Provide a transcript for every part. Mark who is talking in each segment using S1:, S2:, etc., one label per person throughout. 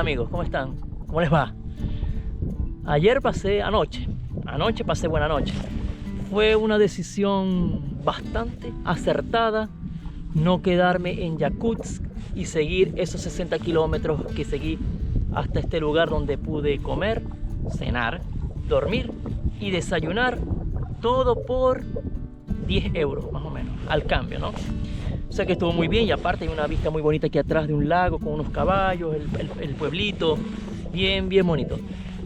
S1: amigos? ¿Cómo están? ¿Cómo les va? Anoche pasé buena noche. Fue una decisión bastante acertada no quedarme en Yakutsk y seguir esos 60 kilómetros que seguí hasta este lugar donde pude comer, cenar, dormir y desayunar, todo por 10 euros más o menos, al cambio, ¿no? O sea que estuvo muy bien y aparte hay una vista muy bonita aquí atrás de un lago con unos caballos, el pueblito, bien bonito.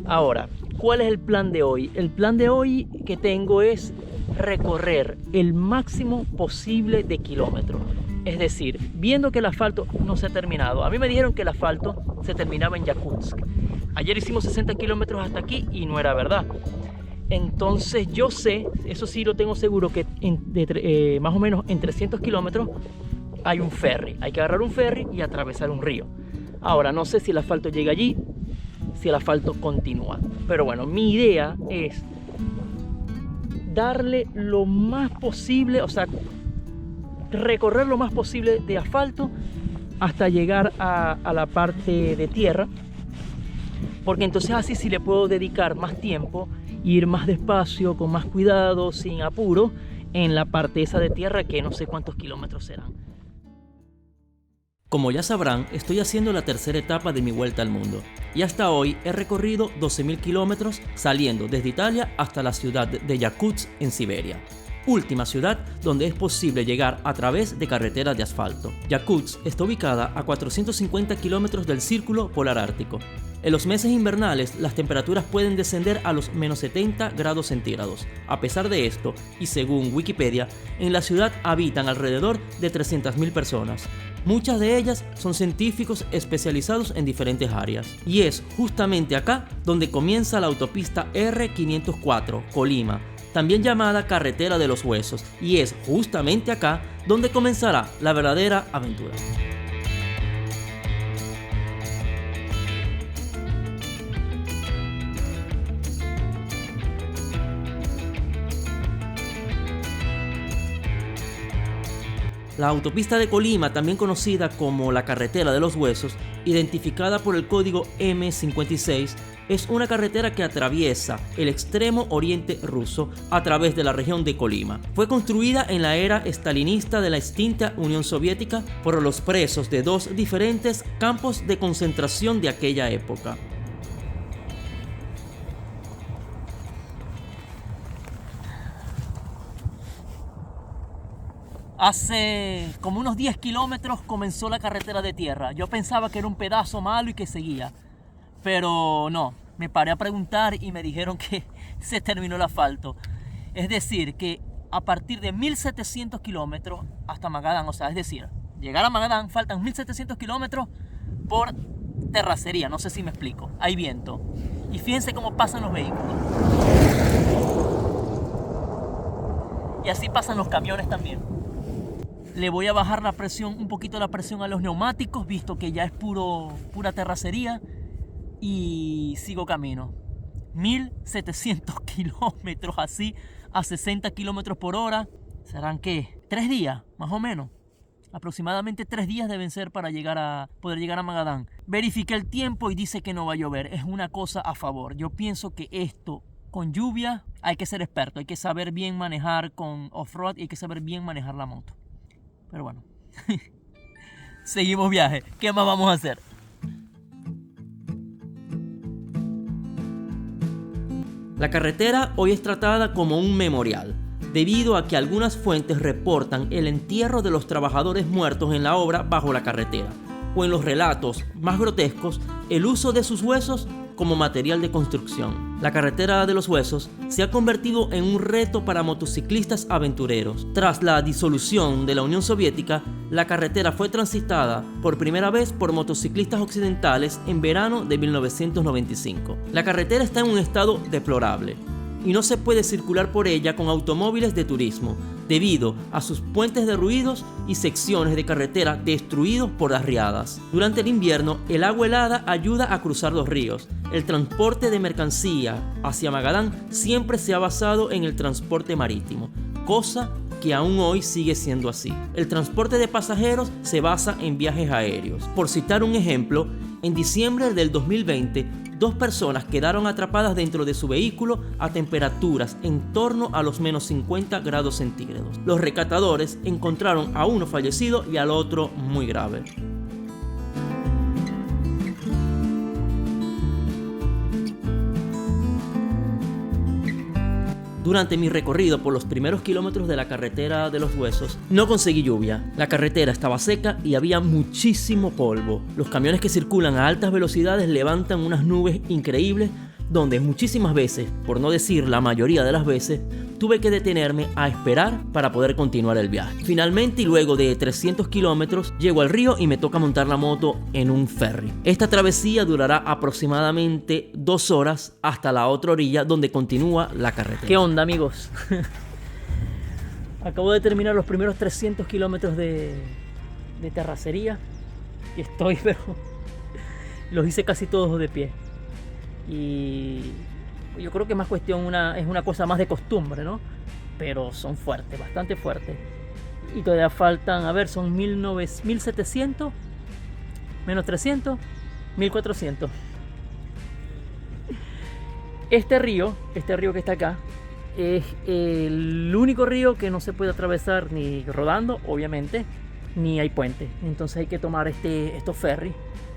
S1: Ahora, ¿cuál es el plan de hoy? El plan de hoy que tengo es recorrer el máximo posible de kilómetros. Es decir, viendo que el asfalto no se ha terminado. A mí me dijeron que el asfalto se terminaba en Yakutsk. Ayer hicimos 60 kilómetros hasta aquí y no era verdad. Entonces yo sé, eso sí lo tengo seguro, que más o menos en 300 kilómetros hay un ferry. Hay que agarrar un ferry y atravesar un río. Ahora, no sé si el asfalto llega allí, si el asfalto continúa. Pero bueno, mi idea es darle lo más posible, o sea, recorrer lo más posible de asfalto hasta llegar a la parte de tierra. Porque entonces así sí le puedo dedicar más tiempo, ir más despacio, con más cuidado, sin apuro, en la parte esa de tierra que no sé cuántos kilómetros serán.
S2: Como ya sabrán, estoy haciendo la tercera etapa de mi vuelta al mundo y hasta hoy he recorrido 12.000 kilómetros saliendo desde Italia hasta la ciudad de Yakutsk en Siberia. Última ciudad donde es posible llegar a través de carreteras de asfalto. Yakutsk está ubicada a 450 kilómetros del Círculo Polar Ártico. En los meses invernales, las temperaturas pueden descender a los menos 70 grados centígrados. A pesar de esto, y según Wikipedia, en la ciudad habitan alrededor de 300.000 personas. Muchas de ellas son científicos especializados en diferentes áreas. Y es justamente acá donde comienza la autopista R504 Colima, también llamada Carretera de los Huesos, y es justamente acá donde comenzará la verdadera aventura. La autopista de Colima, también conocida como la Carretera de los Huesos, identificada por el código M56, es una carretera que atraviesa el extremo oriente ruso a través de la región de Colima. Fue construida en la era estalinista de la extinta Unión Soviética por los presos de dos diferentes campos de concentración de aquella época.
S1: Hace como unos 10 kilómetros comenzó la carretera de tierra. Yo pensaba que era un pedazo malo y que seguía, pero no. Me paré a preguntar y me dijeron que se terminó el asfalto. Es decir, que a partir de 1700 kilómetros hasta Magadán, o sea, es decir, llegar a Magadán faltan 1700 kilómetros por terracería. No sé si me explico. Hay viento. Y fíjense cómo pasan los vehículos. Y así pasan los camiones también. Le voy a bajar la presión, un poquito la presión a los neumáticos, visto que ya es pura terracería. Y sigo camino. 1700 kilómetros así, a 60 kilómetros por hora. ¿Serán qué? 3 días, más o menos. Aproximadamente 3 días deben ser para poder llegar a Magadán. Verifiqué el tiempo y dice que no va a llover. Es una cosa a favor. Yo pienso que esto, con lluvia, hay que ser experto. Hay que saber bien manejar con off-road y hay que saber bien manejar la moto. Pero bueno, seguimos viaje. ¿Qué más vamos a hacer?
S2: La carretera hoy es tratada como un memorial, debido a que algunas fuentes reportan el entierro de los trabajadores muertos en la obra bajo la carretera, o en los relatos más grotescos, el uso de sus huesos como material de construcción. La Carretera de los Huesos se ha convertido en un reto para motociclistas aventureros. Tras la disolución de la Unión Soviética, la carretera fue transitada por primera vez por motociclistas occidentales en verano de 1995. La carretera está en un estado deplorable y no se puede circular por ella con automóviles de turismo, debido a sus puentes derruidos y secciones de carretera destruidos por las riadas. Durante el invierno, el agua helada ayuda a cruzar los ríos. El transporte de mercancía hacia Magadán siempre se ha basado en el transporte marítimo, cosa que aún hoy sigue siendo así. El transporte de pasajeros se basa en viajes aéreos. Por citar un ejemplo, en diciembre del 2020, 2 personas quedaron atrapadas dentro de su vehículo a temperaturas en torno a los menos 50 grados centígrados. Los rescatadores encontraron a uno fallecido y al otro muy grave. Durante mi recorrido por los primeros kilómetros de la carretera de los Huesos, no conseguí lluvia. La carretera estaba seca y había muchísimo polvo. Los camiones que circulan a altas velocidades levantan unas nubes increíbles donde muchísimas veces, por no decir la mayoría de las veces, tuve que detenerme a esperar para poder continuar el viaje. Finalmente, y luego de 300 kilómetros, llego al río y me toca montar la moto en un ferry. Esta travesía durará aproximadamente 2 horas hasta la otra orilla donde continúa la carretera.
S1: ¿Qué onda, amigos? Acabo de terminar los primeros 300 kilómetros de terracería y estoy, pero los hice casi todos de pie. Y yo creo que más cuestión es una cosa más de costumbre, ¿no? Pero son fuertes, bastante fuertes. Y todavía faltan, a ver, son 1700, menos 300, 1400. Este río que está acá es el único río que no se puede atravesar ni rodando, obviamente, ni hay puente. Entonces hay que tomar estos ferries,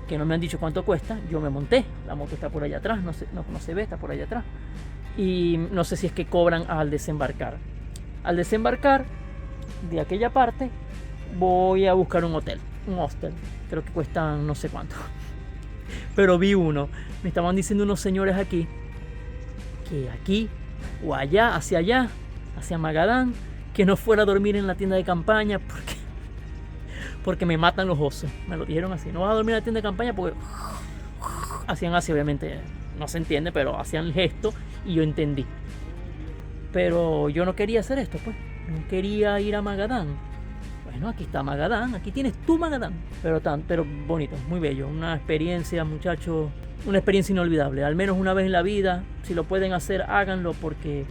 S1: que no me han dicho cuánto cuesta. Yo me monté, la moto está por allá atrás, no se ve, está por allá atrás. Y no sé si es que cobran al desembarcar. Al desembarcar de aquella parte voy a buscar un hostel, creo que cuestan no sé cuánto. Pero vi uno, me estaban diciendo unos señores aquí, que aquí o allá, hacia Magadán, que no fuera a dormir en la tienda de campaña porque me matan los osos. Me lo dijeron así, no vas a dormir en la tienda de campaña porque hacían así, obviamente no se entiende, pero hacían el gesto y yo entendí. Pero yo no quería hacer esto, pues no quería ir a Magadán. Bueno, aquí está Magadán, aquí tienes tu Magadán, pero bonito, muy bello, una experiencia, muchachos, una experiencia inolvidable, al menos una vez en la vida. Si lo pueden hacer, háganlo, porque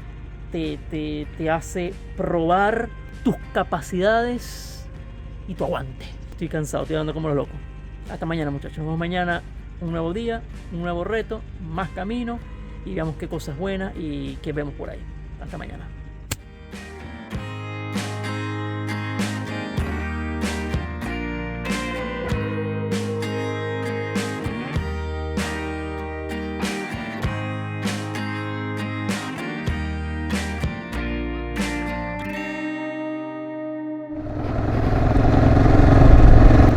S1: te hace probar tus capacidades y tu aguante. Estoy cansado, estoy dando como los locos. Hasta mañana, muchachos. Nos vemos mañana, un nuevo día, un nuevo reto, más camino, y veamos qué cosas buenas y qué vemos por ahí. Hasta mañana.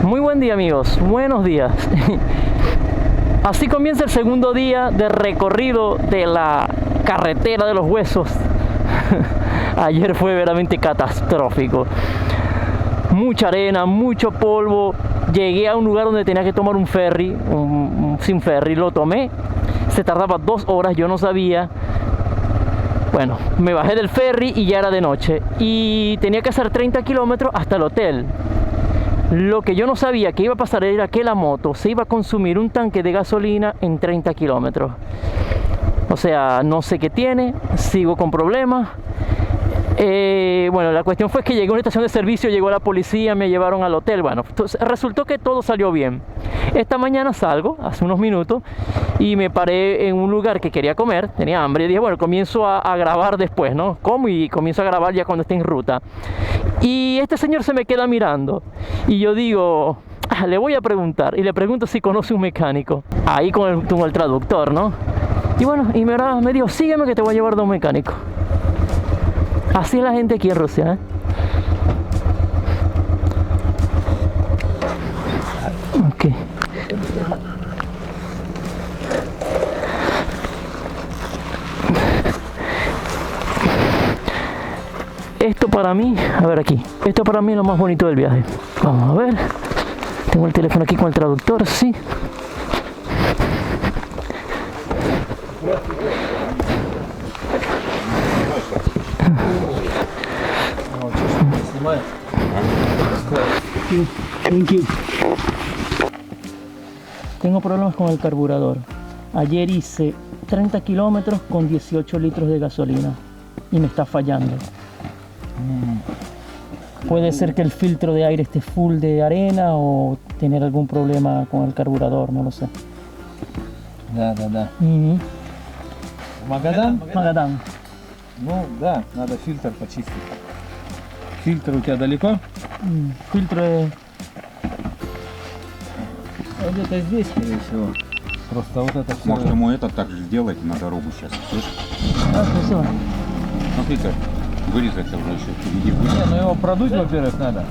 S1: Muy buen día, amigos, buenos días. Así comienza el segundo día de recorrido de la carretera de los Huesos. Ayer fue verdaderamente catastrófico, mucha arena, mucho polvo. Llegué a un lugar donde tenía que tomar un ferry, sin ferry, lo tomé, se tardaba 2 horas, yo no sabía. Bueno, me bajé del ferry y ya era de noche y tenía que hacer 30 kilómetros hasta el hotel. Lo que yo no sabía que iba a pasar era que la moto se iba a consumir un tanque de gasolina en 30 kilómetros. O sea, no sé qué tiene, sigo con problemas. Bueno, la cuestión fue que llegué a una estación de servicio, llegó la policía, me llevaron al hotel. Bueno, entonces resultó que todo salió bien. Esta mañana salgo, hace unos minutos, y me paré en un lugar que quería comer, tenía hambre, y dije, bueno, comienzo a grabar después, ¿no? Como y comienzo a grabar ya cuando esté en ruta. Y este señor se me queda mirando, y yo digo, le voy a preguntar, y le pregunto si conoce un mecánico, ahí con el traductor, ¿no? Y bueno, y me dijo, sígueme que te voy a llevar a un mecánico. Así es la gente aquí en Rusia, ¿eh? Ok. Esto para mí, a ver aquí, esto para mí es lo más bonito del viaje. Vamos a ver. Tengo el teléfono aquí con el traductor, sí. Thank you. Tengo problemas con el carburador. Ayer hice 30 kilómetros con 18 litros de gasolina y me está fallando. Puede ser que el filtro de aire esté full de arena o tener algún problema con el carburador, no lo sé.
S3: Да.
S1: Угу.
S3: Магадан?
S1: Магадан.
S3: Ну да, надо фильтр почистить. Фильтр у тебя далеко?
S1: Фильтр
S3: Где-то здесь, скорее всего. Просто вот это все.
S4: Может, ему это так же сделать на дорогу сейчас, слышишь?
S1: Ah, спасибо.
S4: Смотри-ка, вырезать-то уже еще впереди будет.
S3: Не, ну его продуть, во-первых, надо.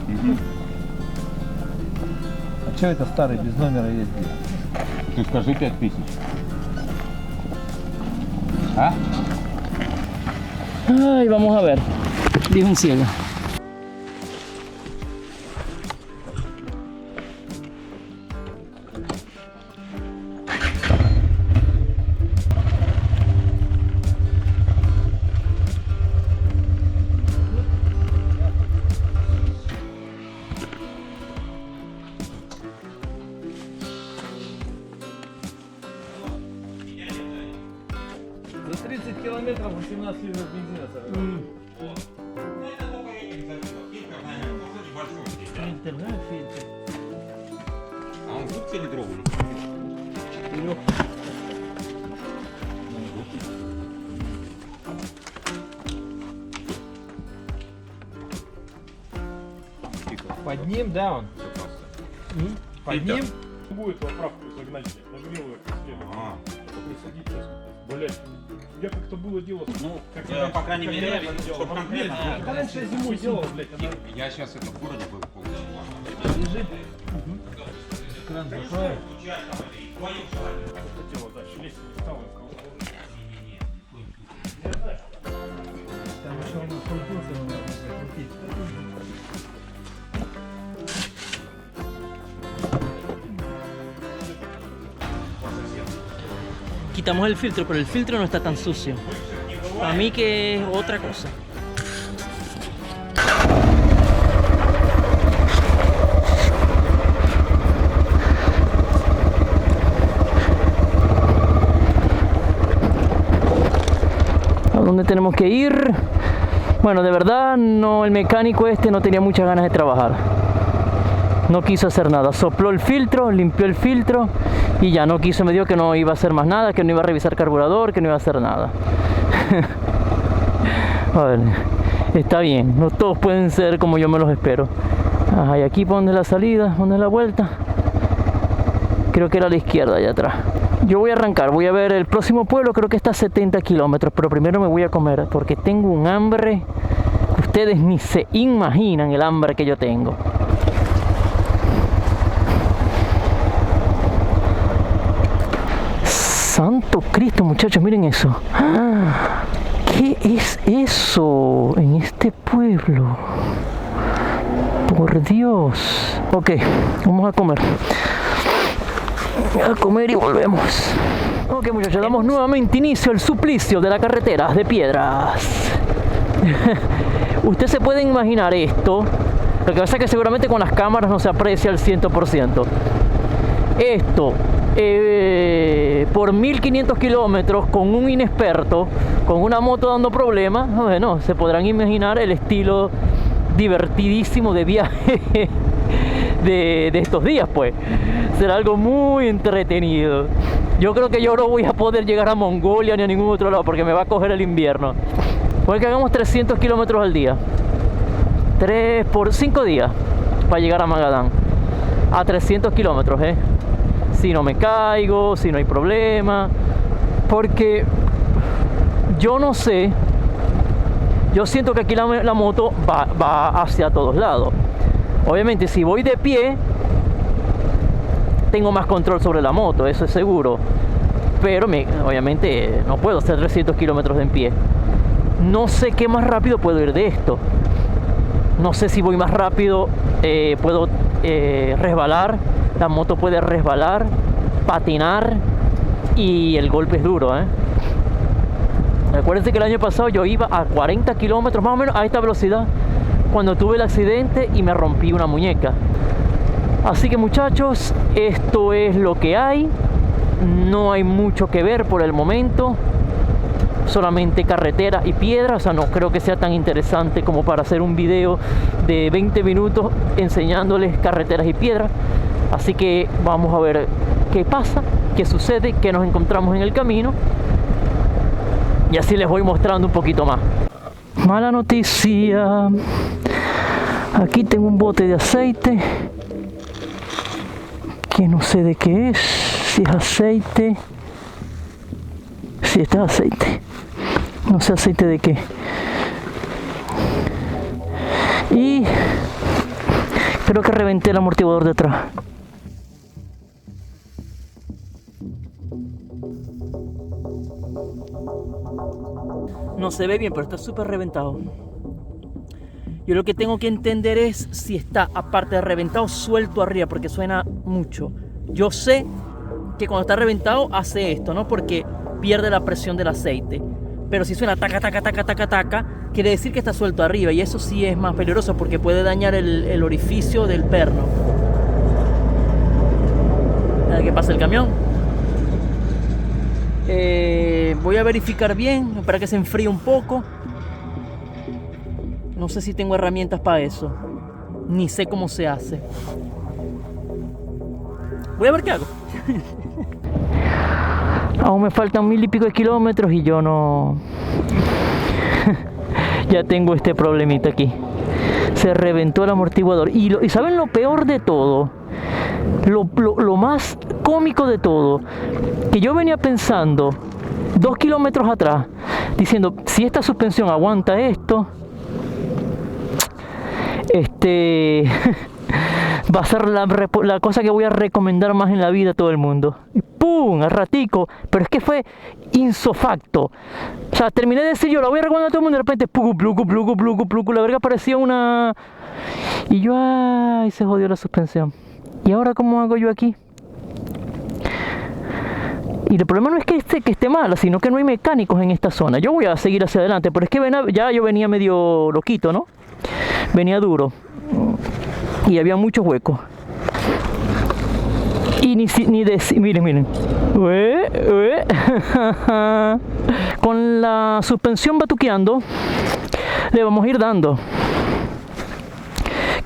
S3: А что это старый без номера ездит?
S4: Ты скажи 5000. ¿Ah?
S1: Ay, vamos a ver. Dijo un ciego.
S3: За 30 километров 18 литров бензина сожрал.
S1: Фильтр, да, фильтр.
S4: А он 2-литровый?
S3: Под ним, да, он? Под ним?
S5: Будет поправку загнать, нагрел ее как следует. Присадить сейчас. Блять, я как-то было дело.
S4: Ну,
S5: как
S4: по крайней
S5: как
S4: мере,
S5: я раньше делал.
S4: чтоб конкретно.
S5: Нет, как раньше я зимой делал, блять, она
S4: Я сейчас это в городе был полностью.
S3: Лежит. Кран закрою.
S5: хотела дальше лезть, не стала.
S3: Там еще у нас крутился, надо закрутить.
S1: Quitamos el filtro, pero el filtro no está tan sucio. Para mí que es otra cosa. ¿A dónde tenemos que ir? Bueno, de verdad, no, el mecánico este no tenía muchas ganas de trabajar. No quiso hacer nada. Sopló el filtro, limpió el filtro y ya no quiso, me dijo que no iba a hacer más nada, que no iba a revisar carburador, que no iba a hacer nada. A ver, está bien, no todos pueden ser como yo me los espero. Ajá, y aquí, ¿por dónde es la salida? ¿Dónde es la vuelta? Creo que era a la izquierda, allá atrás. Yo voy a arrancar, voy a ver el próximo pueblo, creo que está a 70 kilómetros, pero primero me voy a comer porque tengo un hambre. Ustedes ni se imaginan el hambre que yo tengo. Santo Cristo, muchachos, miren eso. ¿Qué es eso en este pueblo? Por Dios. Ok, vamos a comer. A comer y volvemos. Ok, muchachos, damos nuevamente inicio al suplicio de la carretera de piedras. Usted se puede imaginar esto. Lo que pasa es que seguramente con las cámaras no se aprecia al 100%. Esto, por 1500 kilómetros con un inexperto, con una moto dando problemas, bueno, se podrán imaginar el estilo divertidísimo de viaje de estos días, pues. Será algo muy entretenido. Yo creo que yo no voy a poder llegar a Mongolia ni a ningún otro lado porque me va a coger el invierno. Puede que hagamos 300 kilómetros al día. 3 por 5 días para llegar a Magadán. A 300 kilómetros, si no me caigo, si no hay problema, porque yo no sé, yo siento que aquí la moto va hacia todos lados. Obviamente si voy de pie tengo más control sobre la moto, eso es seguro, pero obviamente no puedo hacer 300 kilómetros en pie. No sé qué más rápido puedo ir de esto. No sé si voy más rápido, puedo resbalar, la moto puede resbalar, patinar y el golpe es duro, Recuérdense que el año pasado yo iba a 40 kilómetros más o menos a esta velocidad cuando tuve el accidente y me rompí una muñeca. Así que muchachos, esto es lo que hay, no hay mucho que ver por el momento. solamente carretera y piedra, o sea, no creo que sea tan interesante como para hacer un video de 20 minutos enseñándoles carreteras y piedras. Así que vamos a ver qué pasa, qué sucede, qué nos encontramos en el camino, y así les voy mostrando un poquito más. Mala noticia, aquí tengo un bote de aceite que no sé de qué es, si es aceite, si este es aceite, no sé aceite de qué, y creo que reventé el amortiguador de atrás. No se ve bien, pero está súper reventado. Yo lo que tengo que entender es si está, aparte de reventado, suelto arriba, porque suena mucho. Yo sé que cuando está reventado hace esto, ¿no? Porque pierde la presión del aceite. Pero si suena taca, taca, taca, taca, taca, quiere decir que está suelto arriba. Y eso sí es más peligroso porque puede dañar el orificio del perno. A ver qué pasa el camión. Voy a verificar bien para que se enfríe un poco. No sé si tengo herramientas para eso, ni sé cómo se hace. Voy a ver qué hago. Aún me faltan 1000 y pico de kilómetros y yo no... ya tengo este problemita aquí. Se reventó el amortiguador. Y ¿saben lo peor de todo? Lo más cómico de todo, que yo venía pensando 2 kilómetros atrás, diciendo, si esta suspensión aguanta esto, va a ser la cosa que voy a recomendar más en la vida a todo el mundo. Y ¡pum! Al ratico. Pero es que fue insofacto. O sea, terminé de decir yo, la voy a recomendar a todo el mundo, y de repente, plucu, la verga parecía una... Y yo, ay, se jodió la suspensión. ¿Y ahora cómo hago yo aquí? Y el problema no es que esté mala, sino que no hay mecánicos en esta zona. Yo voy a seguir hacia adelante, pero es que ya yo venía medio loquito, ¿no? Venía duro. Y había muchos huecos. Y miren. Con la suspensión batuqueando, le vamos a ir dando.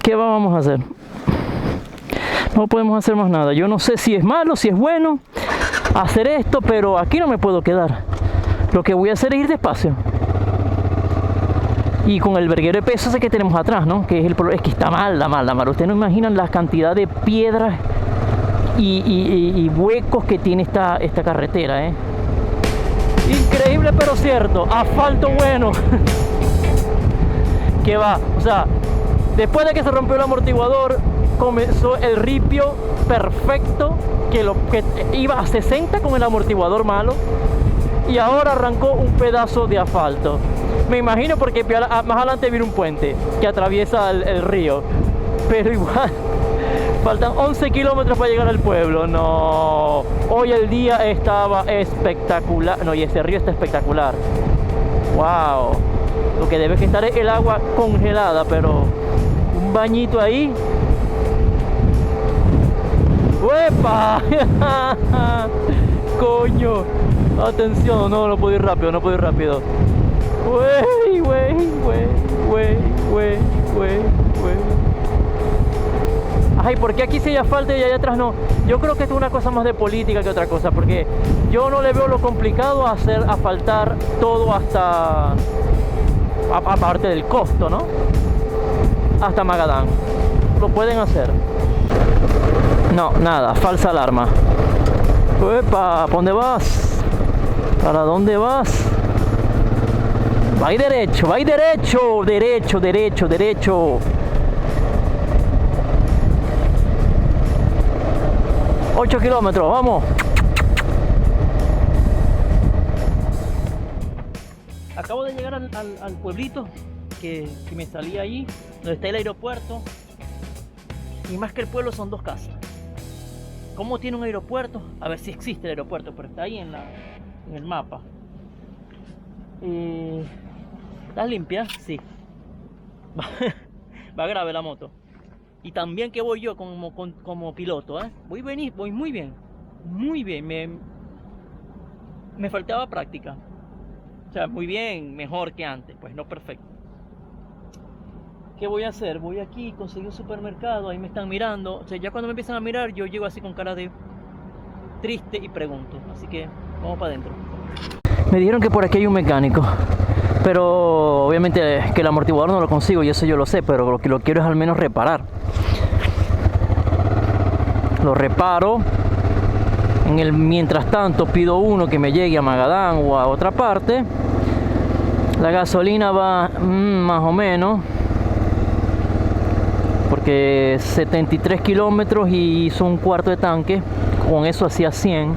S1: ¿Qué vamos a hacer? No podemos hacer más nada. Yo no sé si es malo, si es bueno hacer esto, pero aquí no me puedo quedar. Lo que voy a hacer es ir despacio. Y con el verguero de peso ese que tenemos atrás, ¿no? Que es el problema, es que está mal. Ustedes no imaginan la cantidad de piedras y huecos que tiene esta carretera, ¿eh? Increíble pero cierto. Asfalto bueno. Que va, o sea, después de que se rompió el amortiguador, comenzó el ripio perfecto, que iba a 60 con el amortiguador malo, y ahora arrancó un pedazo de asfalto. Me imagino porque más adelante viene un puente que atraviesa el río, pero igual faltan 11 kilómetros para llegar al pueblo. No, hoy el día estaba espectacular. No, y ese río está espectacular. Wow, lo que debe que estar es el agua congelada, pero un bañito ahí. ¡Uepa! ¡Coño! Atención, no puedo ir rápido, Ay, ¿por qué aquí sí hay asfalto y allá atrás no? Yo creo que esto es una cosa más de política que otra cosa, porque yo no le veo lo complicado hacer asfaltar todo hasta... aparte del costo, ¿no? Hasta Magadán. Lo pueden hacer. No, nada, falsa alarma. ¡Epa! ¿Para dónde vas? ¿Para dónde vas? Va derecho, derecho. 8 kilómetros, vamos. Acabo de llegar al pueblito que me salí allí, donde está el aeropuerto. Y más que el pueblo son 2 casas. ¿Cómo tiene un aeropuerto? A ver si existe el aeropuerto, pero está ahí en el mapa. ¿Está limpia? Sí. Va grave la moto. Y también que voy yo como piloto, ¿eh? Voy muy bien. Muy bien. Me faltaba práctica. O sea, muy bien, mejor que antes, pues no perfecto. ¿Qué voy a hacer? Voy aquí, conseguí un supermercado, ahí me están mirando. O sea, ya cuando me empiezan a mirar, yo llego así con cara de triste y pregunto. Así que vamos para adentro. Me dijeron que por aquí hay un mecánico, pero obviamente que el amortiguador no lo consigo y eso yo lo sé, pero lo que lo quiero es al menos reparar. Lo reparo. Mientras tanto pido uno que me llegue a Magadán o a otra parte. La gasolina va más o menos, porque 73 kilómetros y hizo un cuarto de tanque. Con eso hacía 100.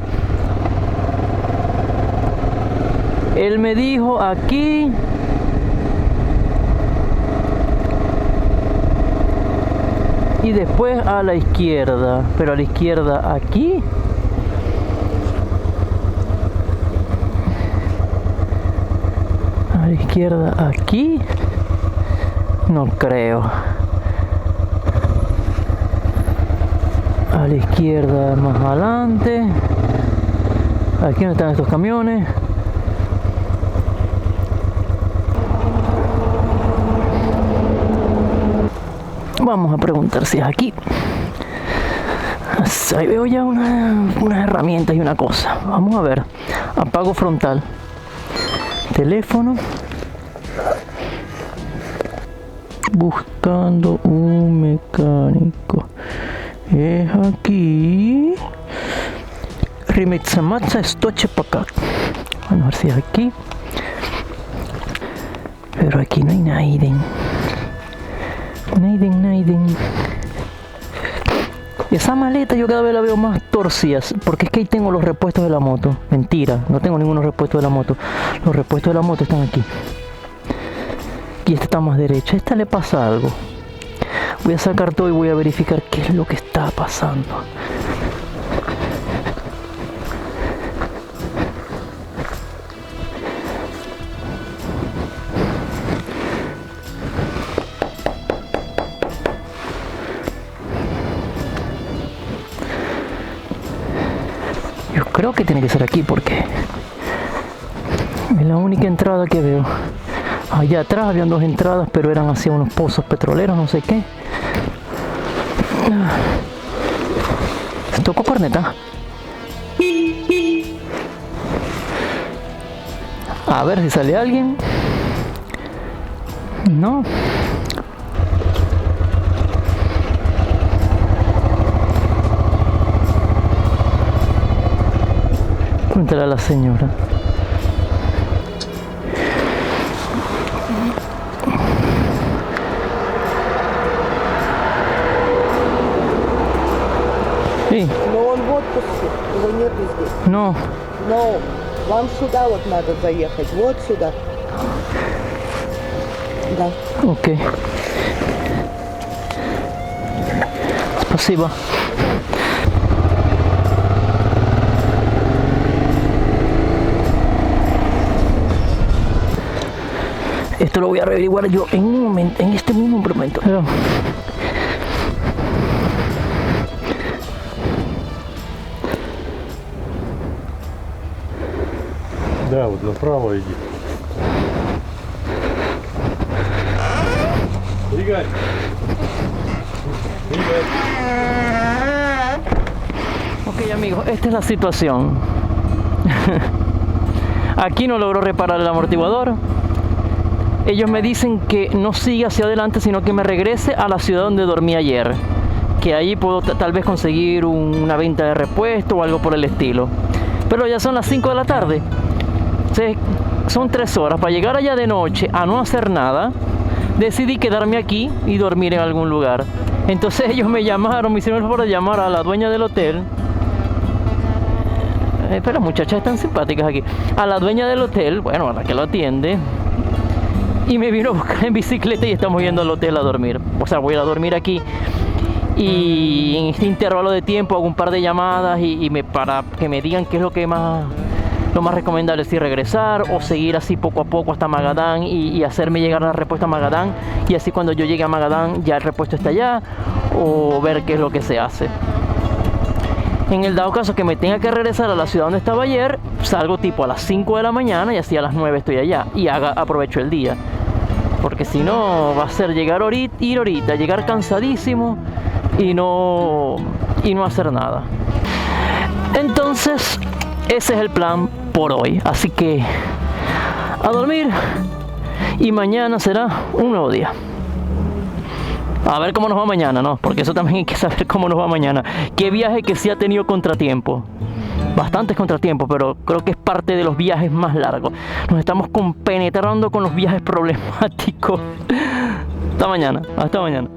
S1: Él me dijo aquí y después a la izquierda, pero a la izquierda aquí. A la izquierda aquí. No creo. A la izquierda más adelante. Aquí no están estos camiones. Vamos a preguntar si es aquí. Ahí veo ya unas herramientas y una cosa. Vamos a ver. Apago frontal. Teléfono. Buscando un mecánico. Es aquí. Rimitsamatsa Stochepacat. Vamos a ver si es aquí. Pero aquí no hay nadie. Naiden. Esa maleta yo cada vez la veo más torcida, porque es que ahí tengo los repuestos de la moto. Mentira, no tengo ninguno repuesto de la moto. Los repuestos de la moto están aquí. Y esta está más derecha. A esta le pasa algo. Voy a sacar todo y voy a verificar qué es lo que está pasando. Creo que tiene que ser aquí porque es la única entrada que veo. Allá atrás habían dos entradas, pero eran hacia unos pozos petroleros, no sé qué. Tocó corneta. A ver si sale alguien. No. Pregúntale a la señora. Sí.
S6: Но он в отпуске, его нет здесь.
S1: No.
S6: Но вам сюда вот надо заехать, вот сюда. Да.
S1: Ok. Спасибо. Esto lo voy a averiguar yo en un momento, en este mismo momento.
S5: Да, вот направо иди. Игорь!
S1: Ok amigos, esta es la situación. Aquí no logro reparar el amortiguador. Ellos me dicen que no siga hacia adelante, sino que me regrese a la ciudad donde dormí ayer. Que ahí puedo tal vez conseguir una venta de repuesto o algo por el estilo. Pero ya son las 5 de la tarde. Entonces, son 3 horas. Para llegar allá de noche a no hacer nada, decidí quedarme aquí y dormir en algún lugar. Entonces ellos me llamaron, me hicieron el favor de llamar a la dueña del hotel. Pero las muchachas están simpáticas aquí. A la dueña del hotel, bueno, a la que lo atiende. Y me vino a buscar en bicicleta y estamos yendo al hotel a dormir. O sea, voy a ir a dormir aquí. Y en este intervalo de tiempo hago un par de llamadas para que me digan qué es lo más recomendable, si regresar o seguir así poco a poco hasta Magadán y hacerme llegar la respuesta a Magadán. Y así cuando yo llegue a Magadán ya el repuesto está allá, o ver qué es lo que se hace. En el dado caso que me tenga que regresar a la ciudad donde estaba ayer, salgo tipo a las 5 de la mañana y así a las 9 estoy allá y aprovecho el día. Porque si no, va a ser ir ahorita, llegar cansadísimo y no hacer nada. Entonces, ese es el plan por hoy. Así que a dormir y mañana será un nuevo día. A ver cómo nos va mañana, ¿no? Porque eso también hay que saber cómo nos va mañana. Qué viaje que sí ha tenido contratiempo. Bastantes contratiempos, pero creo que es parte de los viajes más largos. Nos estamos compenetrando con los viajes problemáticos. Hasta mañana.